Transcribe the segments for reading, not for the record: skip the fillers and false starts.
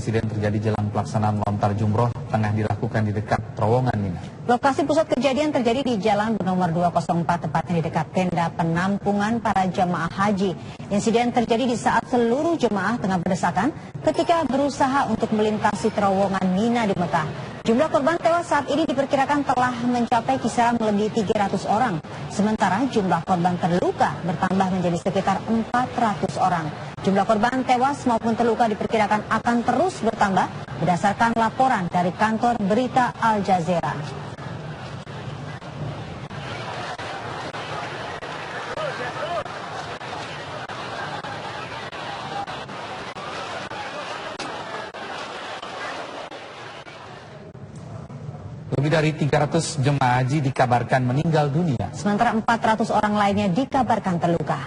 insiden terjadi jelang pelaksanaan lontar jumroh tengah dilakukan di dekat terowongan Mina. Lokasi pusat kejadian terjadi di Jalan Nomor 204, tepatnya di dekat tenda penampungan para jemaah haji. Insiden terjadi di saat seluruh jemaah tengah berdesakan ketika berusaha untuk melintasi terowongan Mina di Mekah. Jumlah korban tewas saat ini diperkirakan telah mencapai kisaran melebihi 300 orang. Sementara jumlah korban terluka bertambah menjadi sekitar 400 orang. Jumlah korban tewas maupun terluka diperkirakan akan terus bertambah berdasarkan laporan dari kantor berita Al Jazeera. Lebih dari 300 jemaah haji dikabarkan meninggal dunia. Sementara 400 orang lainnya dikabarkan terluka.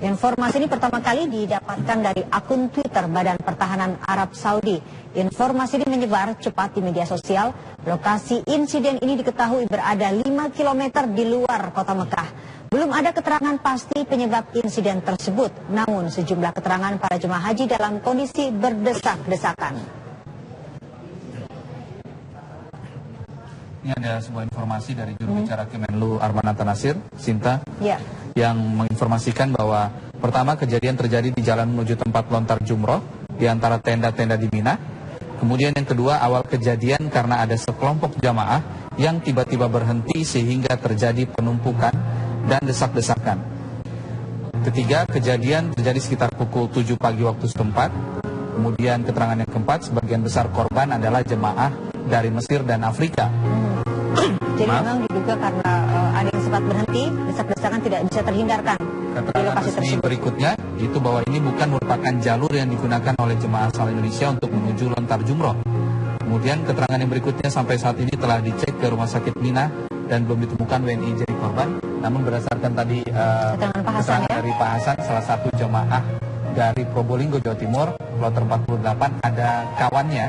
Informasi ini pertama kali didapatkan dari akun Twitter Badan Pertahanan Arab Saudi. Informasi ini menyebar cepat di media sosial. Lokasi insiden ini diketahui berada 5 km di luar kota Mekah. Belum ada keterangan pasti penyebab insiden tersebut. Namun sejumlah keterangan para jemaah haji dalam kondisi berdesak-desakan. Ini ada sebuah informasi dari juru bicara Kemenlu Armanata Nasir, Sinta, yang menginformasikan bahwa pertama kejadian terjadi di jalan menuju tempat lontar jumroh di antara tenda-tenda di Mina. Kemudian yang kedua, awal kejadian karena ada sekelompok jamaah yang tiba-tiba berhenti sehingga terjadi penumpukan dan desak-desakan. Ketiga, kejadian terjadi sekitar pukul 7 pagi waktu setempat. Kemudian keterangan yang keempat, sebagian besar korban adalah jemaah dari Mesir dan Afrika. Jadi memang diduga karena ada yang sempat berhenti, desak-desakan tidak bisa terhindarkan. Keterangan resmi berikutnya itu bahwa ini bukan merupakan jalur yang digunakan oleh jemaah asal Indonesia untuk menuju lontar jumroh. Kemudian keterangan yang berikutnya sampai saat ini telah dicek ke rumah sakit Mina dan belum ditemukan WNI jadi korban. Namun berdasarkan tadi keterangan dari Pak Hasan, salah satu jemaah dari Probolinggo, Jawa Timur, kloter 48, ada kawannya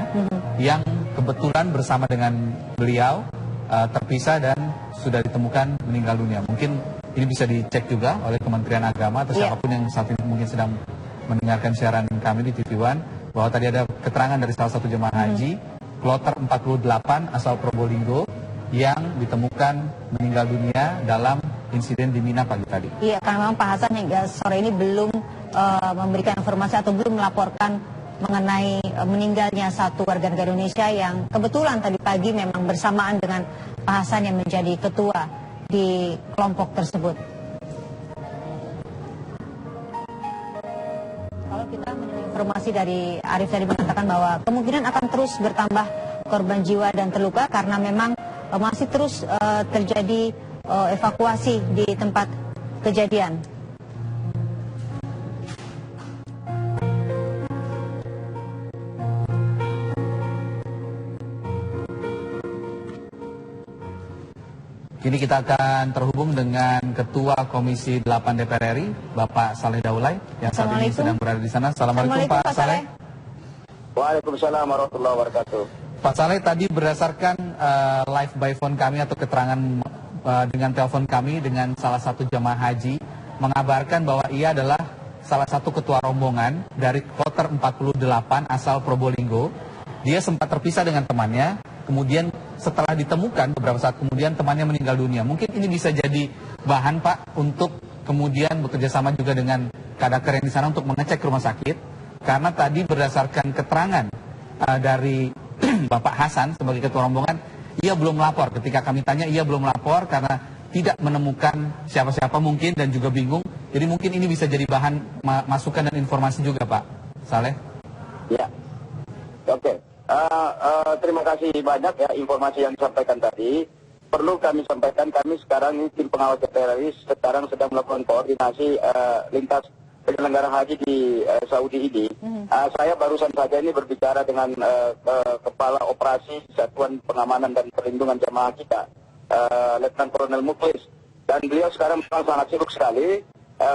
yang kebetulan bersama dengan beliau terpisah dan sudah ditemukan meninggal dunia. Mungkin ini bisa dicek juga oleh Kementerian Agama atau siapapun yang saat ini mungkin sedang mendengarkan siaran kami di TV One, bahwa tadi ada keterangan dari salah satu jemaah haji kloter 48 asal Probolinggo yang ditemukan meninggal dunia dalam insiden di Mina pagi tadi. Iya, karena memang Pak Hasan hingga sore ini belum memberikan informasi atau belum melaporkan mengenai meninggalnya satu warga negara Indonesia yang kebetulan tadi pagi memang bersamaan dengan Pak Hasan yang menjadi ketua di kelompok tersebut. Kalau kita mendengar informasi dari Arif tadi mengatakan bahwa kemungkinan akan terus bertambah korban jiwa dan terluka karena memang masih terus terjadi evakuasi di tempat kejadian. Kini kita akan terhubung dengan Ketua Komisi 8 DPR RI, Bapak Saleh Daulay, yang saat ini sedang berada di sana. Assalamualaikum Pak Saleh. Waalaikumsalam warahmatullahi wabarakatuh. Pak Saleh, tadi berdasarkan live by phone kami atau keterangan dengan telepon kami dengan salah satu jamaah haji, mengabarkan bahwa ia adalah salah satu ketua rombongan dari kloter 48 asal Probolinggo. Dia sempat terpisah dengan temannya, kemudian setelah ditemukan beberapa saat kemudian temannya meninggal dunia. Mungkin ini bisa jadi bahan Pak untuk kemudian bekerja sama juga dengan Kadaker yang di sana untuk mengecek rumah sakit. Karena tadi berdasarkan keterangan dari Bapak Hasan sebagai ketua rombongan, ia belum melapor. Ketika kami tanya, ia belum melapor karena tidak menemukan siapa-siapa mungkin dan juga bingung. Jadi mungkin ini bisa jadi bahan masukan dan informasi juga Pak Saleh. Ya, oke. Terima kasih banyak ya informasi yang disampaikan tadi. Perlu kami sampaikan, kami sekarang ini tim pengawal teroris sekarang sedang melakukan koordinasi lintas penyelenggara haji di Saudi ini. Saya barusan saja ini berbicara dengan Kepala Operasi Satuan Pengamanan dan Perlindungan Jamaah kita, Letnan Kolonel Muklis. Dan beliau sekarang memang sangat sibuk sekali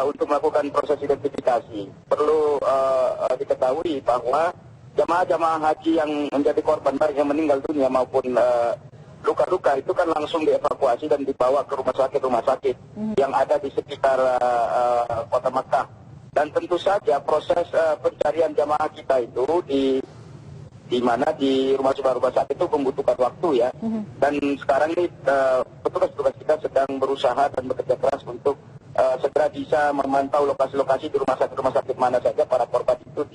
untuk melakukan proses identifikasi. Perlu diketahui bahwa jamaah-jamaah haji yang menjadi korban baik yang meninggal dunia maupun luka-luka itu kan langsung dievakuasi dan dibawa ke rumah sakit yang ada di sekitar kota Makkah. Dan tentu saja proses pencarian jamaah kita itu di mana di rumah sakit itu membutuhkan waktu ya. Dan sekarang ini petugas-petugas kita sedang berusaha dan bekerja keras untuk segera bisa memantau lokasi-lokasi di rumah sakit mana saja para korban itu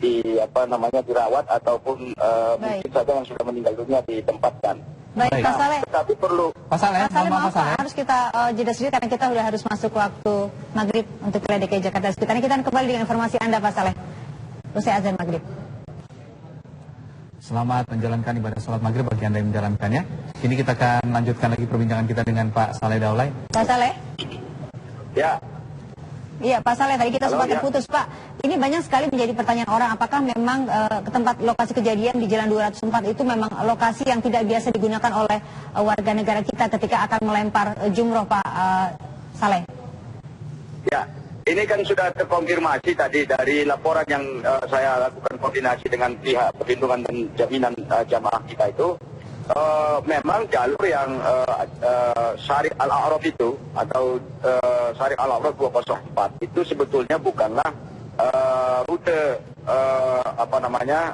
dirawat ataupun mungkin saja yang sudah meninggal dunia ditempatkan. Baik, Pak Saleh. Tapi perlu Pak Saleh, maaf Pak, harus kita jeda sedikit karena kita sudah harus masuk waktu maghrib untuk wilayah DKI Jakarta. Sekitar ini kita akan kembali dengan informasi Anda, Pak Saleh. Usai azan maghrib. Selamat menjalankan ibadah sholat maghrib bagi Anda yang menjalankannya. Kini kita akan lanjutkan lagi perbincangan kita dengan Pak Saleh Daulay. Pak Saleh? Ya. Iya, Pak Saleh, tadi kita sempat terputus, Pak. Ini banyak sekali menjadi pertanyaan orang, apakah memang ke tempat lokasi kejadian di Jalan 204 itu memang lokasi yang tidak biasa digunakan oleh warga negara kita ketika akan melempar jumroh, Pak Saleh? Ya, ini kan sudah terkonfirmasi tadi dari laporan yang saya lakukan koordinasi dengan pihak perlindungan dan jaminan jamaah kita itu. Memang jalur yang Syariq Al-A'raf itu atau Syariq Al-A'raf 204 itu sebetulnya bukanlah rute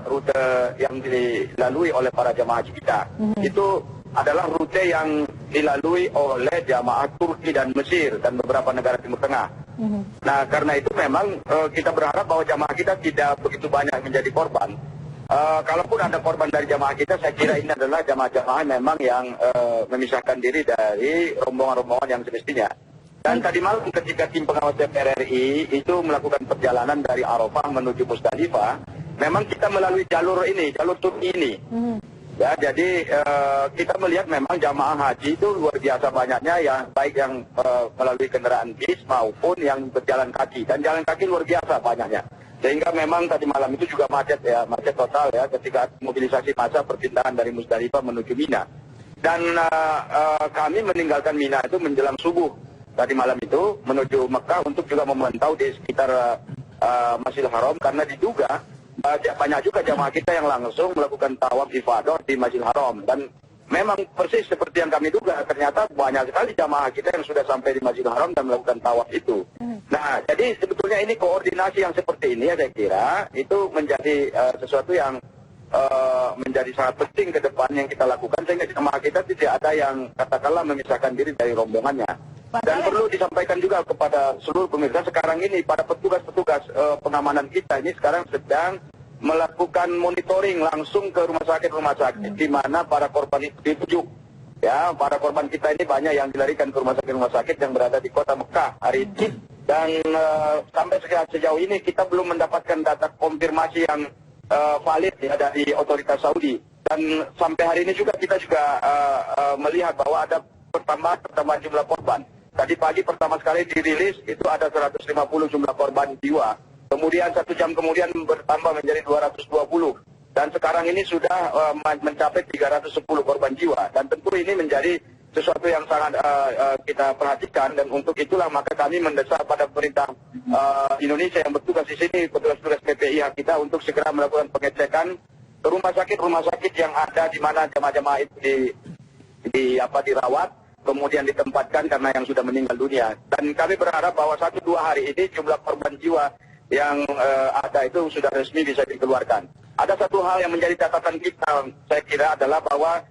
rute yang dilalui oleh para jamaah haji kita. Itu adalah rute yang dilalui oleh jamaah Turki dan Mesir dan beberapa negara Timur Tengah. Nah, karena itu memang kita berharap bahwa jamaah kita tidak begitu banyak menjadi korban. Kalaupun ada korban dari jamaah kita, saya kira ini adalah jamaah-jamaah memang yang memisahkan diri dari rombongan-rombongan yang semestinya. Dan tadi malam ketika tim pengawas DPR RI itu melakukan perjalanan dari Arafah menuju Musdalifah, memang kita melalui jalur ini, jalur Turki ini. Ya, jadi kita melihat memang jamaah haji itu luar biasa banyaknya, yang baik yang melalui kendaraan bis maupun yang berjalan kaki. Dan jalan kaki luar biasa banyaknya. Sehingga memang tadi malam itu juga macet total ya ketika mobilisasi massa perpindahan dari Musdalifah menuju Mina. Dan kami meninggalkan Mina itu menjelang subuh tadi malam itu menuju Mekah untuk juga memantau di sekitar Masjidil Haram karena diduga banyak juga jamaah kita yang langsung melakukan tawaf ifadah di Masjidil Haram. Dan memang persis seperti yang kami duga, ternyata banyak sekali jamaah kita yang sudah sampai di Masjidil Haram dan melakukan tawaf itu. Nah, jadi sebetulnya ini koordinasi yang seperti ini ya saya kira itu menjadi sesuatu yang menjadi sangat penting ke depan yang kita lakukan sehingga jamaah kita tidak ada yang katakanlah memisahkan diri dari rombongannya. Dan perlu disampaikan juga kepada seluruh pemirsa sekarang ini para petugas-petugas pengamanan kita ini sekarang sedang melakukan monitoring langsung ke rumah sakit di mana para korban itu dirujuk. Ya, para korban kita ini banyak yang dilarikan ke rumah sakit yang berada di kota Mekah hari ini. Dan sampai sejauh ini kita belum mendapatkan data konfirmasi yang valid ya dari otoritas Saudi. Dan sampai hari ini juga kita juga melihat bahwa ada pertambahan jumlah korban. Tadi pagi pertama sekali dirilis itu ada 150 jumlah korban jiwa. Kemudian 1 jam kemudian bertambah menjadi 220. Dan sekarang ini sudah mencapai 310 korban jiwa. Dan tentu ini menjadi sesuatu yang sangat kita perhatikan. Dan untuk itulah maka kami mendesak pada pemerintah Indonesia yang bertugas di sini, petugas-petugas PPIH kita untuk segera melakukan pengecekan ke rumah sakit yang ada di mana jamaah-jamaah itu dirawat, kemudian ditempatkan karena yang sudah meninggal dunia. Dan kami berharap bahwa 1-2 hari ini jumlah korban jiwa yang ada itu sudah resmi bisa dikeluarkan. Ada satu hal yang menjadi catatan kita, saya kira adalah bahwa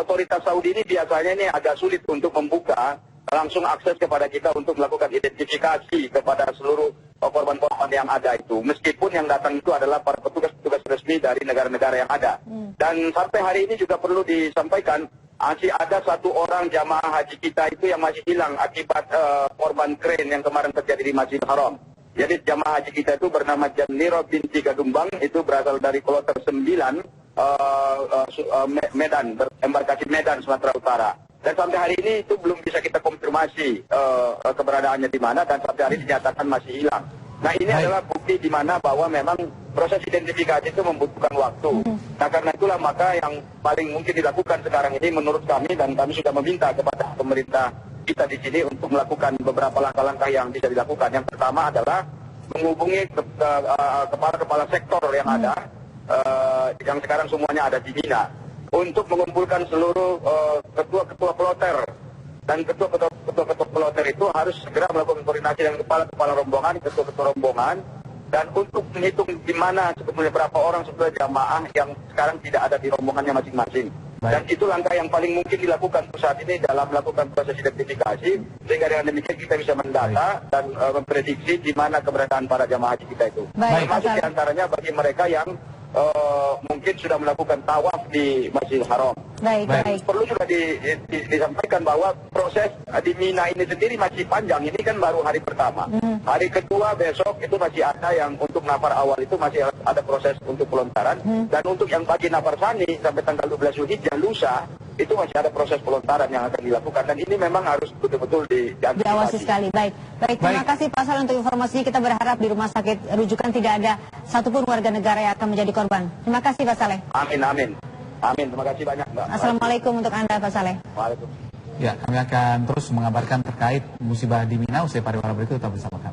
otoritas Saudi ini biasanya ini agak sulit untuk membuka langsung akses kepada kita untuk melakukan identifikasi kepada seluruh korban-korban yang ada itu. Meskipun yang datang itu adalah para petugas-petugas resmi dari negara-negara yang ada. Dan sampai hari ini juga perlu disampaikan, masih ada 1 orang jamaah haji kita itu yang masih hilang akibat korban kren yang kemarin terjadi di Masjidil Haram. Jadi jamaah haji kita itu bernama Janiro binti Gadumbang, itu berasal dari Kloter 9, Medan, embarkasi Medan, Sumatera Utara. Dan sampai hari ini itu belum bisa kita konfirmasi keberadaannya di mana dan sampai hari ini dinyatakan masih hilang. Nah, ini adalah bukti di mana bahwa memang proses identifikasi itu membutuhkan waktu. Nah, karena itulah maka yang paling mungkin dilakukan sekarang ini menurut kami, dan kami sudah meminta kepada pemerintah kita di sini untuk melakukan beberapa langkah-langkah yang bisa dilakukan. Yang pertama adalah menghubungi kepala-kepala sektor yang ada, yang sekarang semuanya ada di Mina, untuk mengumpulkan seluruh ketua-ketua kloter dan ketua-ketua ketua-ketua kloter itu harus segera melakukan koordinasi dengan kepala-kepala rombongan, ketua-ketua rombongan, dan untuk menghitung di mana sebetulnya berapa orang sebetulnya jamaah yang sekarang tidak ada di rombongannya masing-masing. Dan itu langkah yang paling mungkin dilakukan saat ini dalam melakukan proses identifikasi, sehingga dengan demikian kita bisa mendata dan memprediksi di mana keberadaan para jamaah haji kita itu. Termasuk diantaranya bagi mereka yang mungkin sudah melakukan tawaf di Masjidil Haram. Baik. Perlu juga disampaikan bahwa proses di Mina ini sendiri masih panjang. Ini kan baru hari pertama. Hari kedua besok itu masih ada yang untuk nafar awal itu masih ada proses untuk pelontaran. Dan untuk yang pagi nafar sani sampai tanggal 12 Zulhijjah lusa itu masih ada proses pelontaran yang akan dilakukan. Dan ini memang harus betul-betul diawasi sekali. Baik. Terima kasih Pak Saleh untuk informasinya. Kita berharap di rumah sakit rujukan tidak ada satupun warga negara yang akan menjadi korban. Terima kasih Pak Saleh. Amin. Terima kasih banyak Mbak. Assalamualaikum untuk Anda Pak Saleh. Waalaikumsalam. Ya, kami akan terus mengabarkan terkait musibah di Mina usai pariwara berikut tetap bersama kami.